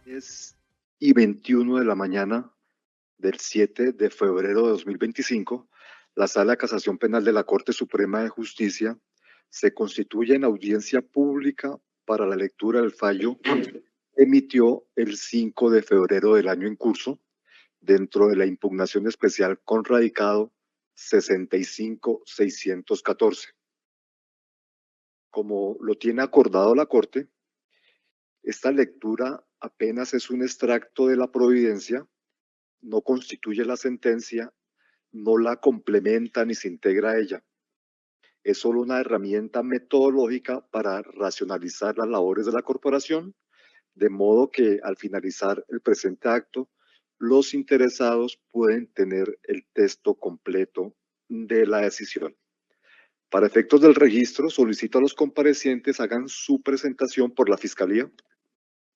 10:21 de la mañana del 7 de febrero de 2025, la Sala de Casación Penal de la Corte Suprema de Justicia se constituye en audiencia pública para la lectura del fallo que emitió el 5 de febrero del año en curso dentro de la impugnación especial con radicado 65614. Como lo tiene acordado la Corte, esta lectura apenas es un extracto de la providencia, no constituye la sentencia, no la complementa ni se integra a ella. Es solo una herramienta metodológica para racionalizar las labores de la corporación, de modo que al finalizar el presente acto, los interesados pueden tener el texto completo de la decisión. Para efectos del registro, solicito a los comparecientes hagan su presentación por la Fiscalía.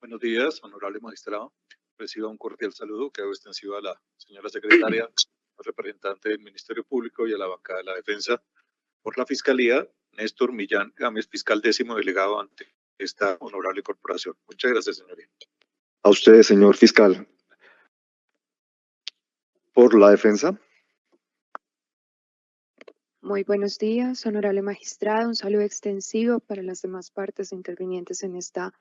Buenos días, honorable magistrado. Reciba un cordial saludo que hago extensivo a la señora secretaria, al representante del Ministerio Público y a la bancada de la defensa. Por la Fiscalía, Néstor Millán Gámez, fiscal 10º delegado ante esta honorable corporación. Muchas gracias, señoría. A usted, señor fiscal. Por la defensa. Muy buenos días, honorable magistrado. Un saludo extensivo para las demás partes intervinientes en esta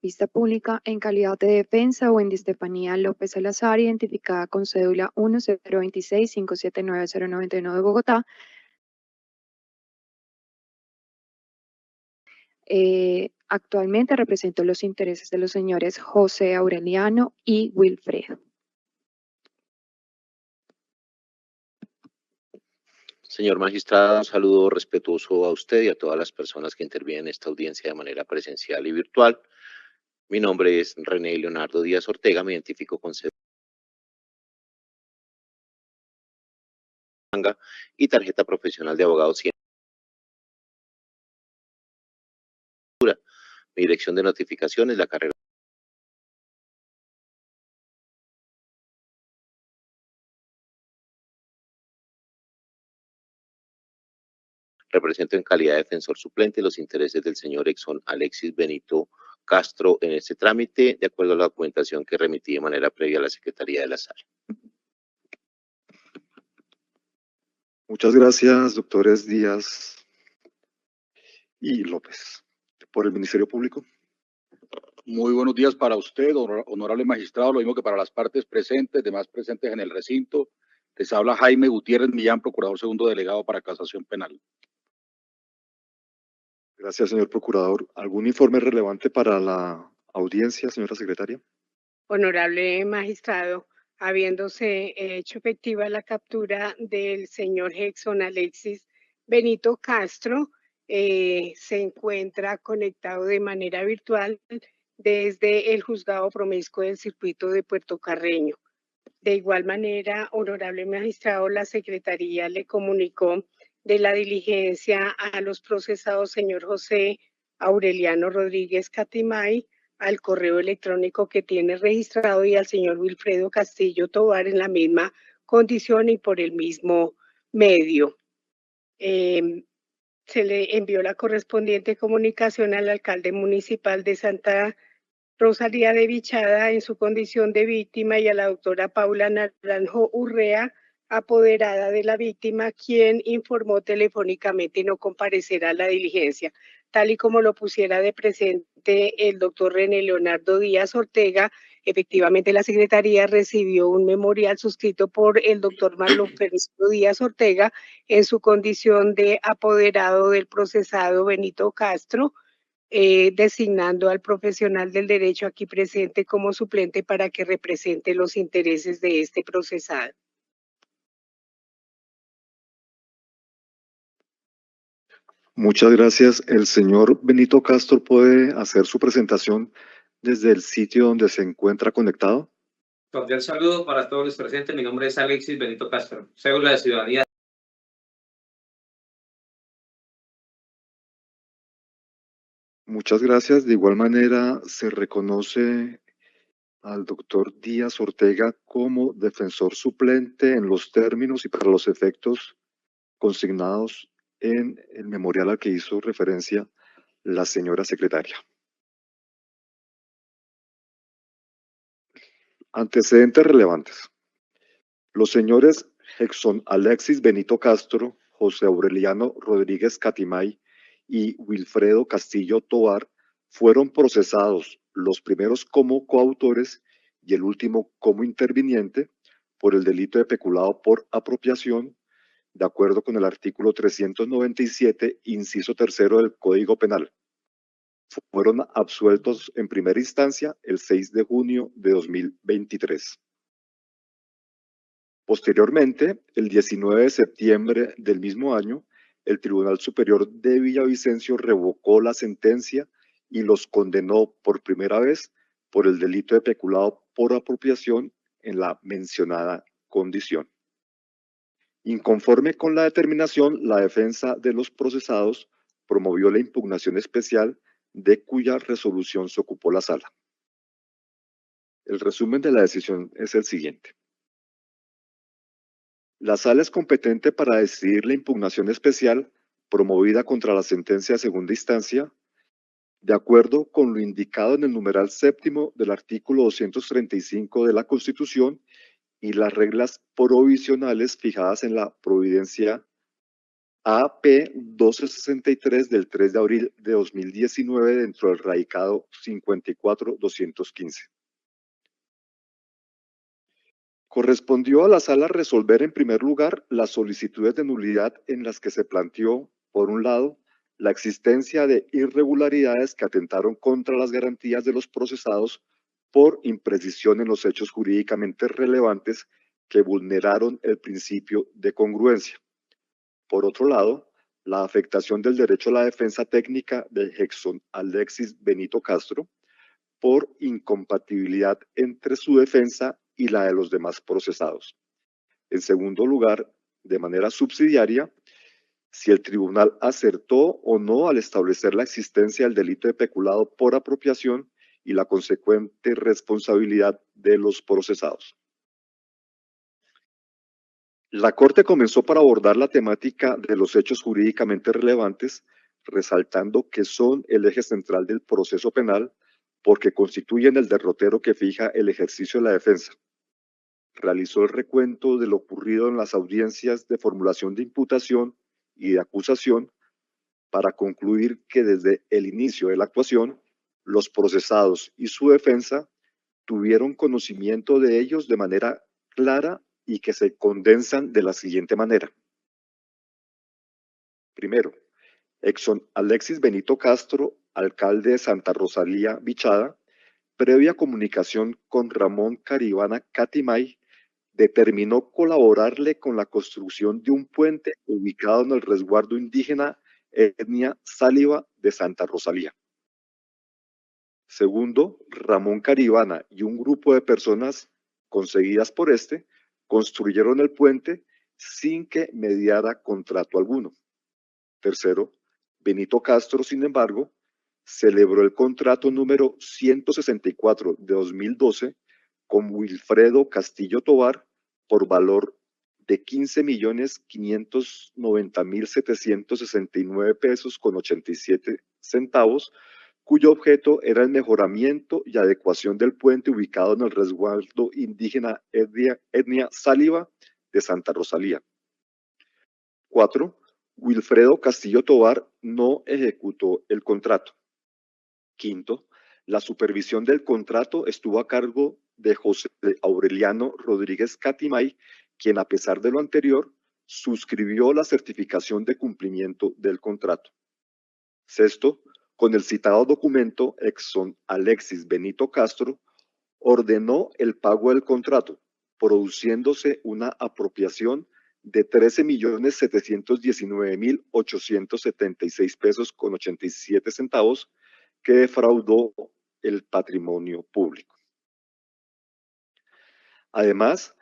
vista pública. En calidad de defensa, Wendy Estefanía López Salazar, identificada con cédula 1026-579-099 de Bogotá. Actualmente represento los intereses de los señores José Aureliano y Wilfredo. Señor magistrado, un saludo respetuoso a usted y a todas las personas que intervienen en esta audiencia de manera presencial y virtual. Mi nombre es René Leonardo Díaz Ortega, me identifico con cédula y tarjeta profesional de abogado. Mi dirección de notificación es la carrera. Represento en calidad de defensor suplente los intereses del señor Exxon Alexis Benito Castro en este trámite, de acuerdo a la documentación que remití de manera previa a la Secretaría de la Sala. Muchas gracias, doctores Díaz y López. Por el Ministerio Público. Muy buenos días para usted, honorable magistrado, lo mismo que para las partes presentes, demás presentes en el recinto. Les habla Jaime Gutiérrez Millán, procurador segundo delegado para casación penal. Gracias, señor procurador. ¿Algún informe relevante para la audiencia, señora secretaria? Honorable magistrado, habiéndose hecho efectiva la captura del señor Exxon Alexis Benito Castro, se encuentra conectado de manera virtual desde el juzgado promiscuo del circuito de Puerto Carreño. De igual manera, honorable magistrado, la Secretaría le comunicó de la diligencia a los procesados señor José Aureliano Rodríguez Catimay, al correo electrónico que tiene registrado, y al señor Wilfredo Castillo Tovar en la misma condición y por el mismo medio. Se le envió la correspondiente comunicación al alcalde municipal de Santa Rosalía de Vichada en su condición de víctima y a la doctora Paula Naranjo Urrea, apoderada de la víctima, quien informó telefónicamente no comparecerá a la diligencia, tal y como lo pusiera de presente el doctor René Leonardo Díaz Ortega. Efectivamente, la Secretaría recibió un memorial suscrito por el doctor Marlon Fernando Díaz Ortega en su condición de apoderado del procesado Benito Castro, designando al profesional del derecho aquí presente como suplente para que represente los intereses de este procesado. Muchas gracias. El señor Benito Castro puede hacer su presentación desde el sitio donde se encuentra conectado. Cordial saludo para todos los presentes. Mi nombre es Alexis Benito Castro, cédula de ciudadanía. Muchas gracias. De igual manera, se reconoce al doctor Díaz Ortega como defensor suplente en los términos y para los efectos consignados en el memorial al que hizo referencia la señora secretaria. Antecedentes relevantes. Los señores Hexon Alexis Benito Castro, José Aureliano Rodríguez Catimay y Wilfredo Castillo Tovar fueron procesados, los primeros como coautores y el último como interviniente, por el delito de peculado por apropiación, de acuerdo con el artículo 397, inciso tercero del Código Penal. Fueron absueltos en primera instancia el 6 de junio de 2023. Posteriormente, el 19 de septiembre del mismo año, el Tribunal Superior de Villavicencio revocó la sentencia y los condenó por primera vez por el delito de peculado por apropiación en la mencionada condición. Inconforme con la determinación, la defensa de los procesados promovió la impugnación especial de cuya resolución se ocupó la sala. El resumen de la decisión es el siguiente. La sala es competente para decidir la impugnación especial promovida contra la sentencia de segunda instancia, de acuerdo con lo indicado en el numeral séptimo del artículo 235 de la Constitución y las reglas provisionales fijadas en la Providencia AP 1263 del 3 de abril de 2019 dentro del radicado 54215. Correspondió a la sala resolver en primer lugar las solicitudes de nulidad en las que se planteó, por un lado, la existencia de irregularidades que atentaron contra las garantías de los procesados por imprecisión en los hechos jurídicamente relevantes que vulneraron el principio de congruencia. Por otro lado, la afectación del derecho a la defensa técnica de Hexon Alexis Benito Castro por incompatibilidad entre su defensa y la de los demás procesados. En segundo lugar, de manera subsidiaria, si el tribunal acertó o no al establecer la existencia del delito de peculado por apropiación y la consecuente responsabilidad de los procesados. La Corte comenzó por abordar la temática de los hechos jurídicamente relevantes, resaltando que son el eje central del proceso penal porque constituyen el derrotero que fija el ejercicio de la defensa. Realizó el recuento de lo ocurrido en las audiencias de formulación de imputación y de acusación para concluir que desde el inicio de la actuación, los procesados y su defensa tuvieron conocimiento de ellos de manera clara y que se condensan de la siguiente manera. Primero, Hexon Alexis Benito Castro, alcalde de Santa Rosalía Bichada, previa comunicación con Ramón Caribana Catimay, determinó colaborarle con la construcción de un puente ubicado en el resguardo indígena etnia Sáliva de Santa Rosalía. Segundo, Ramón Caribana y un grupo de personas conseguidas por este construyeron el puente sin que mediara contrato alguno. Tercero, Benito Castro, sin embargo, celebró el contrato número 164 de 2012 con Wilfredo Castillo Tovar por valor de 15.590.769 pesos con 87 centavos, cuyo objeto era el mejoramiento y adecuación del puente ubicado en el resguardo indígena etnia Sáliva de Santa Rosalía. 4. Wilfredo Castillo Tovar no ejecutó el contrato. Quinto, la supervisión del contrato estuvo a cargo de José Aureliano Rodríguez Catimay, quien a pesar de lo anterior, suscribió la certificación de cumplimiento del contrato. Sexto, con el citado documento, Hexon Alexis Benito Castro ordenó el pago del contrato, produciéndose una apropiación de 13.719.876 pesos con 87 centavos que defraudó el patrimonio público. Además,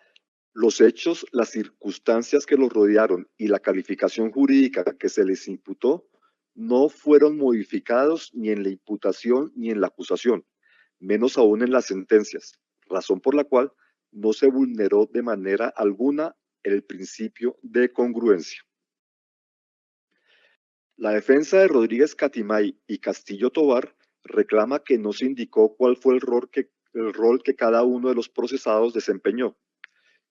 los hechos, las circunstancias que los rodearon y la calificación jurídica que se les imputó no fueron modificados ni en la imputación ni en la acusación, menos aún en las sentencias, razón por la cual no se vulneró de manera alguna el principio de congruencia. La defensa de Rodríguez Catimay y Castillo Tovar reclama que no se indicó cuál fue el rol que el rol que cada uno de los procesados desempeñó.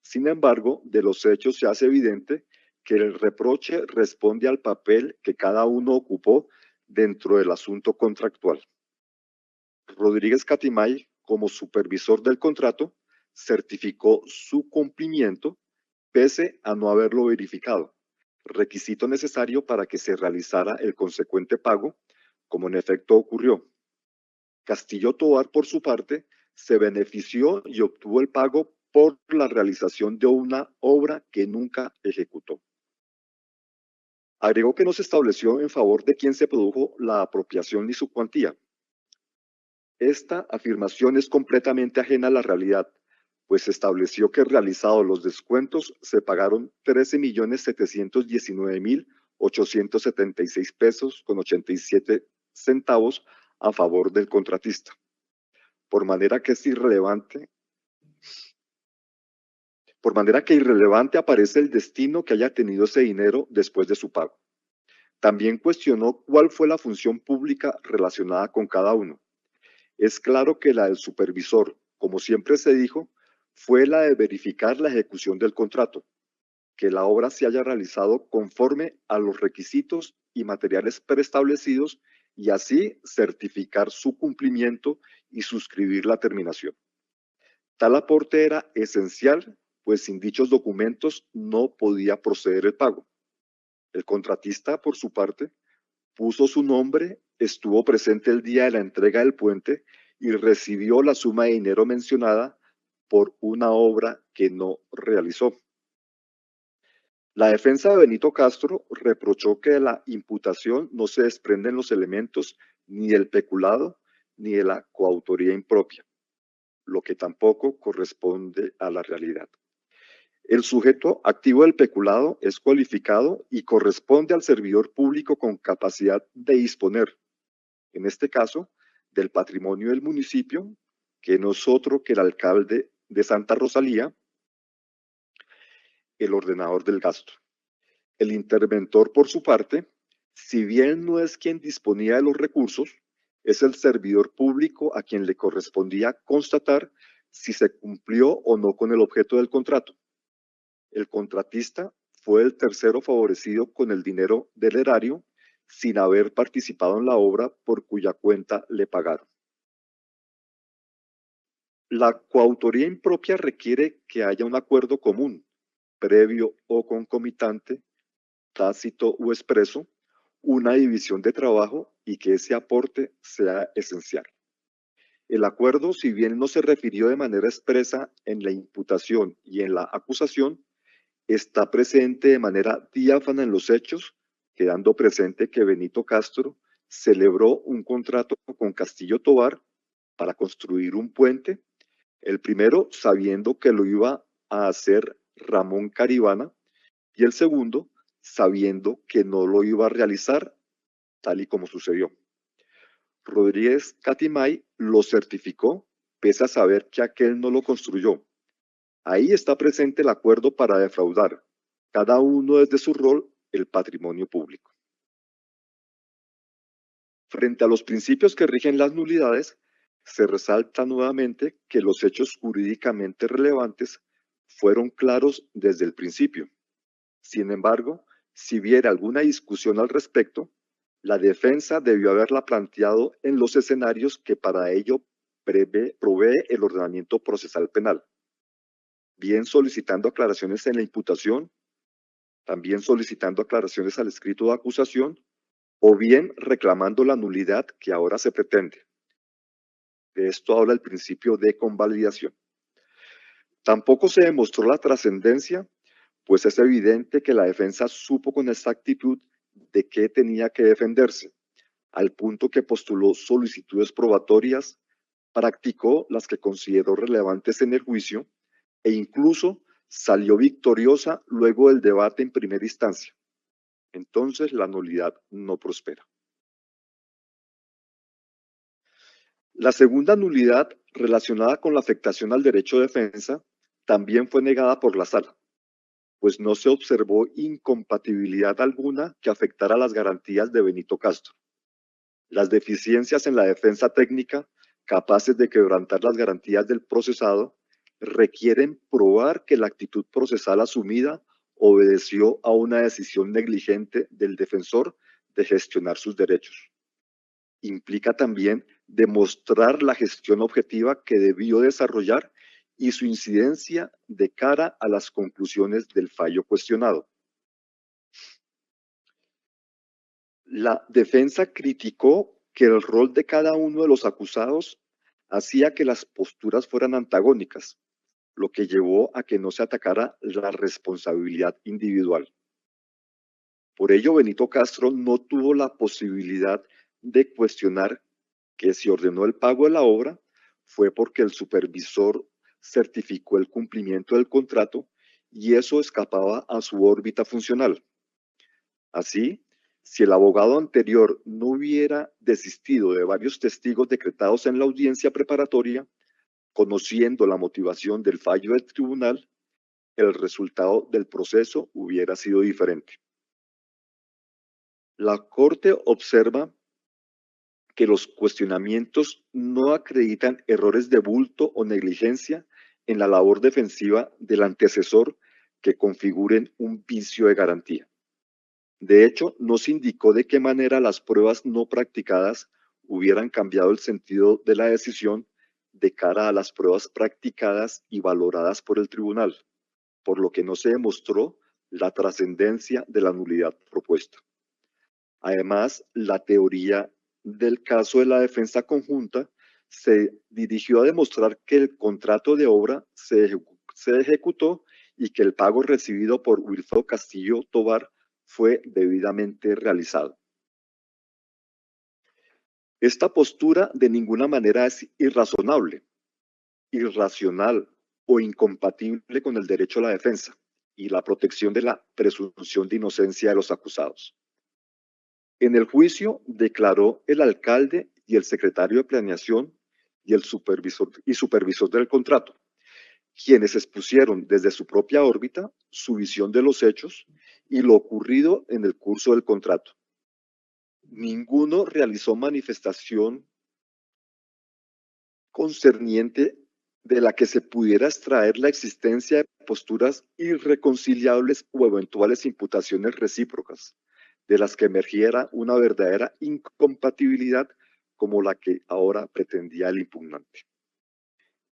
Sin embargo, de los hechos se hace evidente que el reproche responde al papel que cada uno ocupó dentro del asunto contractual. Rodríguez Catimay, como supervisor del contrato, certificó su cumplimiento pese a no haberlo verificado, requisito necesario para que se realizara el consecuente pago, como en efecto ocurrió. Castillo Tovar, por su parte, se benefició y obtuvo el pago por la realización de una obra que nunca ejecutó. Agregó que no se estableció en favor de quien se produjo la apropiación ni su cuantía. Esta afirmación es completamente ajena a la realidad, pues se estableció que realizados los descuentos se pagaron 13.719.876 pesos con 87 centavos a favor del contratista, por manera que irrelevante aparece el destino que haya tenido ese dinero después de su pago. También cuestionó cuál fue la función pública relacionada con cada uno. Es claro que la del supervisor, como siempre se dijo, fue la de verificar la ejecución del contrato, que la obra se haya realizado conforme a los requisitos y materiales preestablecidos y así certificar su cumplimiento y suscribir la terminación. Tal aporte era esencial, pues sin dichos documentos no podía proceder el pago. El contratista, por su parte, puso su nombre, estuvo presente el día de la entrega del puente y recibió la suma de dinero mencionada por una obra que no realizó. La defensa de Benito Castro reprochó que de la imputación no se desprenden los elementos ni del peculado ni de la coautoría impropia, lo que tampoco corresponde a la realidad. El sujeto activo del peculado es cualificado y corresponde al servidor público con capacidad de disponer, en este caso, del patrimonio del municipio, que no es otro que el alcalde de Santa Rosalía, el ordenador del gasto. El interventor, por su parte, si bien no es quien disponía de los recursos, es el servidor público a quien le correspondía constatar si se cumplió o no con el objeto del contrato. El contratista fue el tercero favorecido con el dinero del erario sin haber participado en la obra por cuya cuenta le pagaron. La coautoría impropia requiere que haya un acuerdo común, previo o concomitante, tácito o expreso, una división de trabajo y que ese aporte sea esencial. El acuerdo, si bien no se refirió de manera expresa en la imputación y en la acusación, está presente de manera diáfana en los hechos, quedando presente que Benito Castro celebró un contrato con Castillo Tovar para construir un puente, el primero sabiendo que lo iba a hacer Ramón Caribana y el segundo sabiendo que no lo iba a realizar tal y como sucedió. Rodríguez Catimay lo certificó pese a saber que aquel no lo construyó. Ahí está presente el acuerdo para defraudar, cada uno desde su rol, el patrimonio público. Frente a los principios que rigen las nulidades, se resalta nuevamente que los hechos jurídicamente relevantes fueron claros desde el principio. Sin embargo, si hubiera alguna discusión al respecto, la defensa debió haberla planteado en los escenarios que para ello provee el ordenamiento procesal penal, bien solicitando aclaraciones en la imputación, también solicitando aclaraciones al escrito de acusación, o bien reclamando la nulidad que ahora se pretende. De esto habla el principio de convalidación. Tampoco se demostró la trascendencia, pues es evidente que la defensa supo con exactitud de qué tenía que defenderse, al punto que postuló solicitudes probatorias, practicó las que consideró relevantes en el juicio e incluso salió victoriosa luego del debate en primera instancia. Entonces la nulidad no prospera. La segunda nulidad, relacionada con la afectación al derecho de defensa, también fue negada por la sala, pues no se observó incompatibilidad alguna que afectara las garantías de Benito Castro. Las deficiencias en la defensa técnica capaces de quebrantar las garantías del procesado, requieren probar que la actitud procesal asumida obedeció a una decisión negligente del defensor de gestionar sus derechos. Implica también demostrar la gestión objetiva que debió desarrollar y su incidencia de cara a las conclusiones del fallo cuestionado. La defensa criticó que el rol de cada uno de los acusados hacía que las posturas fueran antagónicas, lo que llevó a que no se atacara la responsabilidad individual. Por ello, Benito Castro no tuvo la posibilidad de cuestionar que si ordenó el pago de la obra fue porque el supervisor certificó el cumplimiento del contrato y eso escapaba a su órbita funcional. Así, si el abogado anterior no hubiera desistido de varios testigos decretados en la audiencia preparatoria, conociendo la motivación del fallo del tribunal, el resultado del proceso hubiera sido diferente. La Corte observa que los cuestionamientos no acreditan errores de bulto o negligencia en la labor defensiva del antecesor que configuren un vicio de garantía. De hecho, no se indicó de qué manera las pruebas no practicadas hubieran cambiado el sentido de la decisión de cara a las pruebas practicadas y valoradas por el tribunal, por lo que no se demostró la trascendencia de la nulidad propuesta. Además, la teoría del caso de la defensa conjunta se dirigió a demostrar que el contrato de obra se ejecutó y que el pago recibido por Wilfredo Castillo Tovar fue debidamente realizado. Esta postura de ninguna manera es irrazonable, irracional o incompatible con el derecho a la defensa y la protección de la presunción de inocencia de los acusados. En el juicio declaró el alcalde y el secretario de planeación y el supervisor del contrato, quienes expusieron desde su propia órbita su visión de los hechos y lo ocurrido en el curso del contrato. Ninguno realizó manifestación concerniente de la que se pudiera extraer la existencia de posturas irreconciliables o eventuales imputaciones recíprocas, de las que emergiera una verdadera incompatibilidad como la que ahora pretendía el impugnante.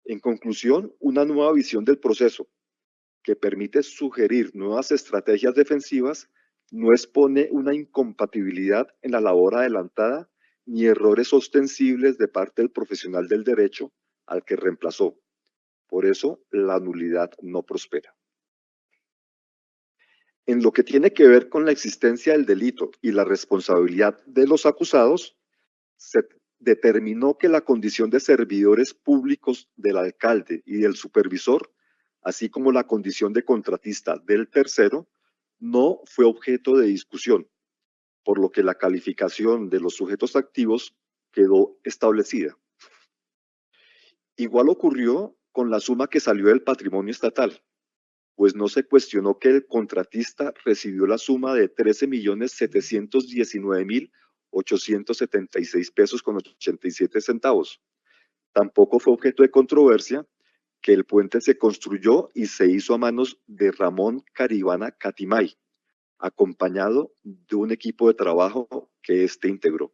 En conclusión, una nueva visión del proceso que permite sugerir nuevas estrategias defensivas no expone una incompatibilidad en la labor adelantada ni errores ostensibles de parte del profesional del derecho al que reemplazó. Por eso, la nulidad no prospera. En lo que tiene que ver con la existencia del delito y la responsabilidad de los acusados, se determinó que la condición de servidores públicos del alcalde y del supervisor, así como la condición de contratista del tercero, no fue objeto de discusión, por lo que la calificación de los sujetos activos quedó establecida. Igual ocurrió con la suma que salió del patrimonio estatal, pues no se cuestionó que el contratista recibió la suma de 13.719.876 pesos con 87 centavos. Tampoco fue objeto de controversia que el puente se construyó y se hizo a manos de Ramón Caribana Catimay, acompañado de un equipo de trabajo que éste integró.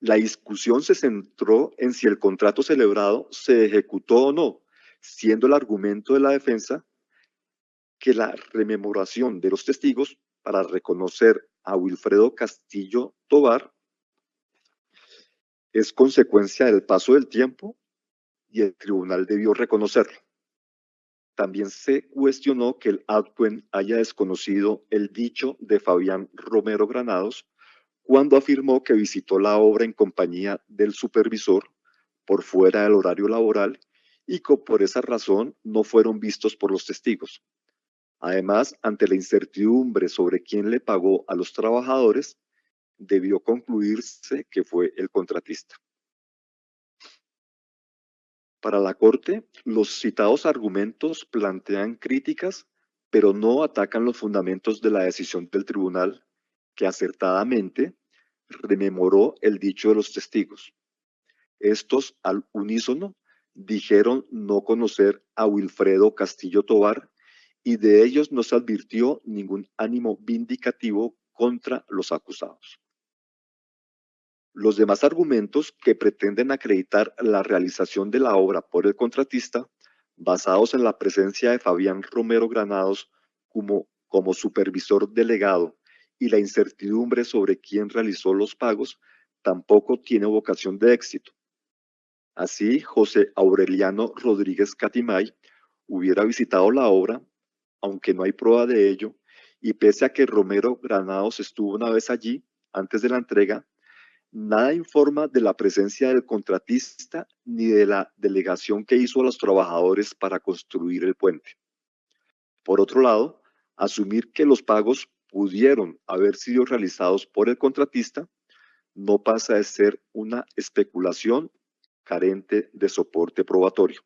La discusión se centró en si el contrato celebrado se ejecutó o no, siendo el argumento de la defensa que la rememoración de los testigos para reconocer a Wilfredo Castillo Tovar es consecuencia del paso del tiempo y el tribunal debió reconocerlo. También se cuestionó que el adquén haya desconocido el dicho de Fabián Romero Granados cuando afirmó que visitó la obra en compañía del supervisor por fuera del horario laboral y que por esa razón no fueron vistos por los testigos. Además, ante la incertidumbre sobre quién le pagó a los trabajadores, debió concluirse que fue el contratista. Para la Corte, los citados argumentos plantean críticas, pero no atacan los fundamentos de la decisión del tribunal, que acertadamente rememoró el dicho de los testigos. Estos, al unísono, dijeron no conocer a Wilfredo Castillo Tovar y de ellos no se advirtió ningún ánimo vindicativo contra los acusados. Los demás argumentos que pretenden acreditar la realización de la obra por el contratista, basados en la presencia de Fabián Romero Granados como supervisor delegado y la incertidumbre sobre quién realizó los pagos, tampoco tiene vocación de éxito. Así, José Aureliano Rodríguez Catimay hubiera visitado la obra, aunque no hay prueba de ello, y pese a que Romero Granados estuvo una vez allí, antes de la entrega, nada informa de la presencia del contratista ni de la delegación que hizo a los trabajadores para construir el puente. Por otro lado, asumir que los pagos pudieron haber sido realizados por el contratista no pasa de ser una especulación carente de soporte probatorio.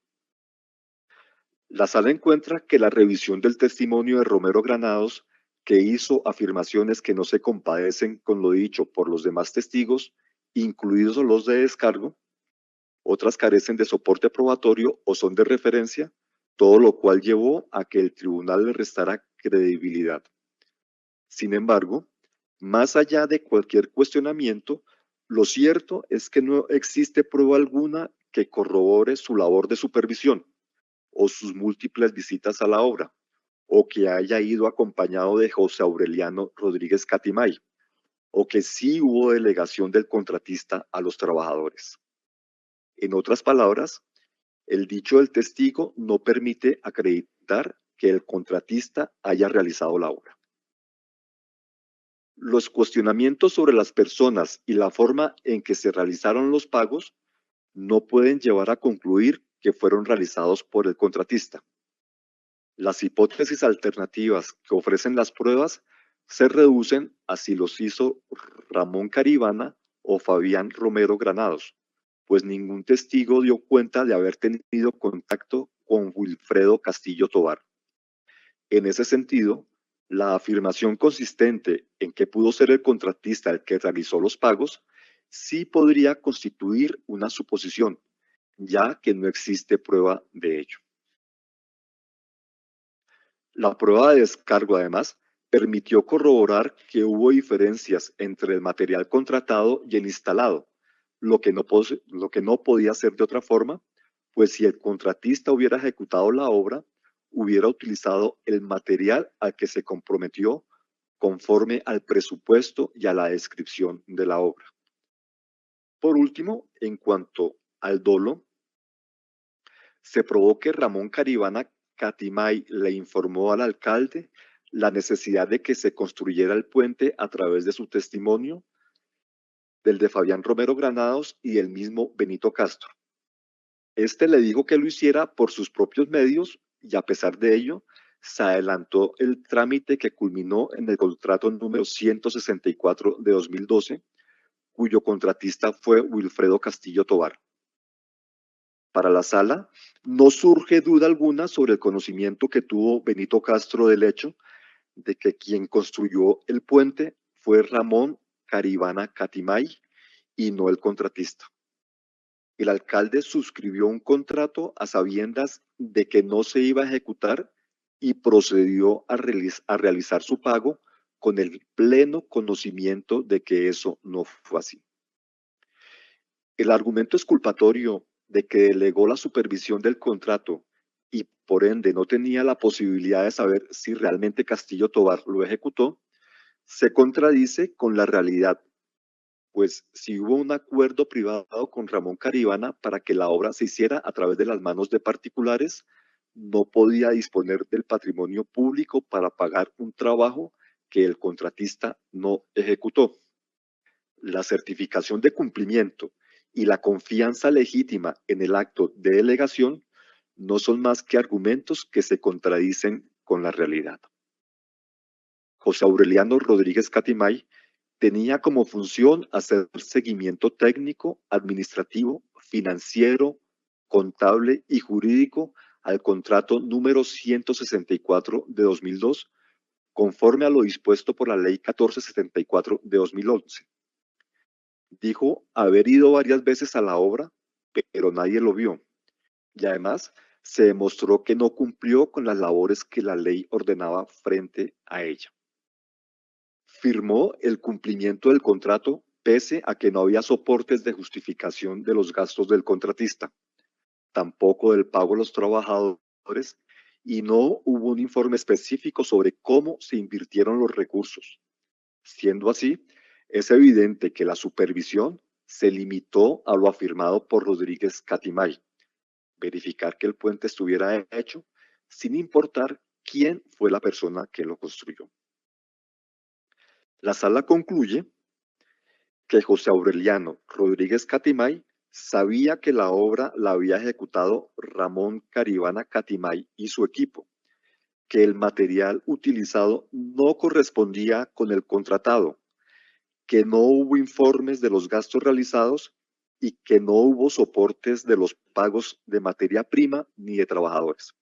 La sala encuentra que la revisión del testimonio de Romero Granados, que hizo afirmaciones que no se compadecen con lo dicho por los demás testigos, incluidos los de descargo, otras carecen de soporte probatorio o son de referencia, todo lo cual llevó a que el tribunal le restara credibilidad. Sin embargo, más allá de cualquier cuestionamiento, lo cierto es que no existe prueba alguna que corrobore su labor de supervisión o sus múltiples visitas a la obra, o que haya ido acompañado de José Aureliano Rodríguez Catimay, o que sí hubo delegación del contratista a los trabajadores. En otras palabras, el dicho del testigo no permite acreditar que el contratista haya realizado la obra. Los cuestionamientos sobre las personas y la forma en que se realizaron los pagos no pueden llevar a concluir que fueron realizados por el contratista. Las hipótesis alternativas que ofrecen las pruebas se reducen a si los hizo Ramón Caribana o Fabián Romero Granados, pues ningún testigo dio cuenta de haber tenido contacto con Wilfredo Castillo Tovar. En ese sentido, la afirmación consistente en que pudo ser el contratista el que realizó los pagos sí podría constituir una suposición, ya que no existe prueba de ello. La prueba de descargo, además, permitió corroborar que hubo diferencias entre el material contratado y el instalado, lo que no podía ser de otra forma, pues si el contratista hubiera ejecutado la obra, hubiera utilizado el material al que se comprometió conforme al presupuesto y a la descripción de la obra. Por último, en cuanto al dolo, se probó que Ramón Caribana Catimay le informó al alcalde la necesidad de que se construyera el puente a través de su testimonio, del de Fabián Romero Granados y el mismo Benito Castro. Este le dijo que lo hiciera por sus propios medios y a pesar de ello, se adelantó el trámite que culminó en el contrato número 164 de 2012, cuyo contratista fue Wilfredo Castillo Tovar. Para la sala, no surge duda alguna sobre el conocimiento que tuvo Benito Castro del hecho de que quien construyó el puente fue Ramón Caribana Catimay y no el contratista. El alcalde suscribió un contrato a sabiendas de que no se iba a ejecutar y procedió a realizar su pago con el pleno conocimiento de que eso no fue así. El argumento exculpatorio de que delegó la supervisión del contrato y por ende no tenía la posibilidad de saber si realmente Castillo Tovar lo ejecutó, se contradice con la realidad, pues si hubo un acuerdo privado con Ramón Caribana para que la obra se hiciera a través de las manos de particulares, no podía disponer del patrimonio público para pagar un trabajo que el contratista no ejecutó. La certificación de cumplimiento y la confianza legítima en el acto de delegación no son más que argumentos que se contradicen con la realidad. José Aureliano Rodríguez Catimay tenía como función hacer seguimiento técnico, administrativo, financiero, contable y jurídico al contrato número 164 de 2002, conforme a lo dispuesto por la Ley 1474 de 2011. Dijo haber ido varias veces a la obra, pero nadie lo vio. Y además, se demostró que no cumplió con las labores que la ley ordenaba frente a ella. Firmó el cumplimiento del contrato pese a que no había soportes de justificación de los gastos del contratista, tampoco del pago a los trabajadores, y no hubo un informe específico sobre cómo se invirtieron los recursos. Siendo así, es evidente que la supervisión se limitó a lo afirmado por Rodríguez Catimay, verificar que el puente estuviera hecho sin importar quién fue la persona que lo construyó. La sala concluye que José Aureliano Rodríguez Catimay sabía que la obra la había ejecutado Ramón Caribana Catimay y su equipo, que el material utilizado no correspondía con el contratado, que no hubo informes de los gastos realizados y que no hubo soportes de los pagos de materia prima ni de trabajadores.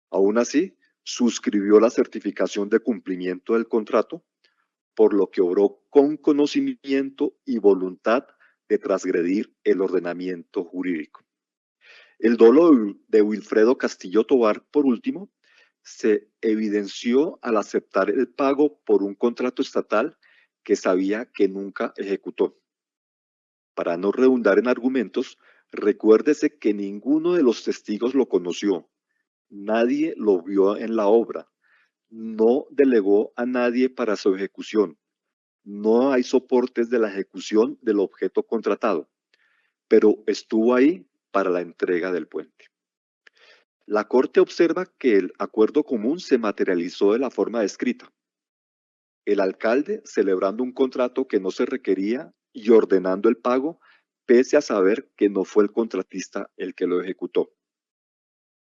Aún así, suscribió la certificación de cumplimiento del contrato, por lo que obró con conocimiento y voluntad de transgredir el ordenamiento jurídico. El dolo de Wilfredo Castillo Tovar, por último, se evidenció al aceptar el pago por un contrato estatal que sabía que nunca ejecutó. Para no redundar en argumentos, recuérdese que ninguno de los testigos lo conoció, nadie lo vio en la obra, no delegó a nadie para su ejecución, no hay soportes de la ejecución del objeto contratado, pero estuvo ahí para la entrega del puente. La Corte observa que el acuerdo común se materializó de la forma descrita. El alcalde celebrando un contrato que no se requería y ordenando el pago, pese a saber que no fue el contratista el que lo ejecutó.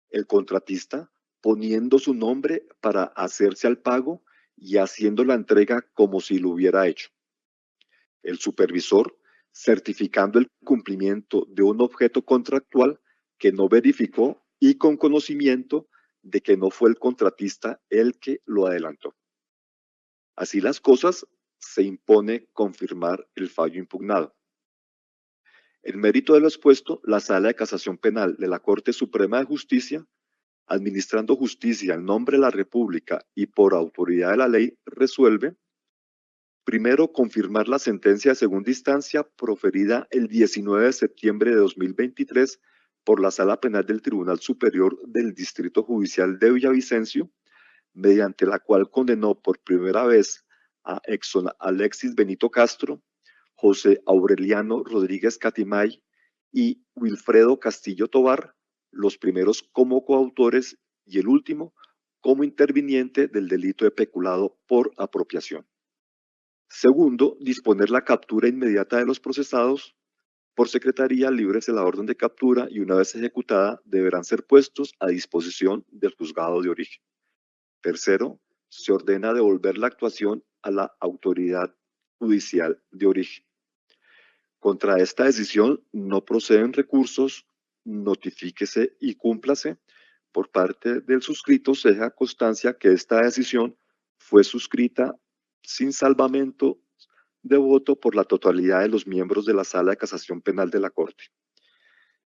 El contratista poniendo su nombre para hacerse al pago y haciendo la entrega como si lo hubiera hecho. El supervisor certificando el cumplimiento de un objeto contractual que no verificó y con conocimiento de que no fue el contratista el que lo adelantó. Así las cosas, se impone confirmar el fallo impugnado. En mérito de lo expuesto, la Sala de Casación Penal de la Corte Suprema de Justicia, administrando justicia en nombre de la República y por autoridad de la ley, resuelve: primero, confirmar la sentencia de segunda instancia proferida el 19 de septiembre de 2023 por la Sala Penal del Tribunal Superior del Distrito Judicial de Villavicencio, mediante la cual condenó por primera vez a Exxon Alexis Benito Castro, José Aureliano Rodríguez Catimay y Wilfredo Castillo Tovar, los primeros como coautores y el último como interviniente del delito de peculado por apropiación. Segundo, disponer la captura inmediata de los procesados. Por secretaría, libres de la orden de captura y una vez ejecutada deberán ser puestos a disposición del juzgado de origen. Tercero, se ordena devolver la actuación a la autoridad judicial de origen. Contra esta decisión no proceden recursos, notifíquese y cúmplase. Por parte del suscrito se deja constancia que esta decisión fue suscrita sin salvamento de voto por la totalidad de los miembros de la Sala de Casación Penal de la Corte.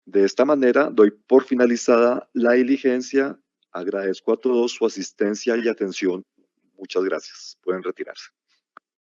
De esta manera, doy por finalizada la diligencia. Agradezco a todos su asistencia y atención. Muchas gracias. Pueden retirarse.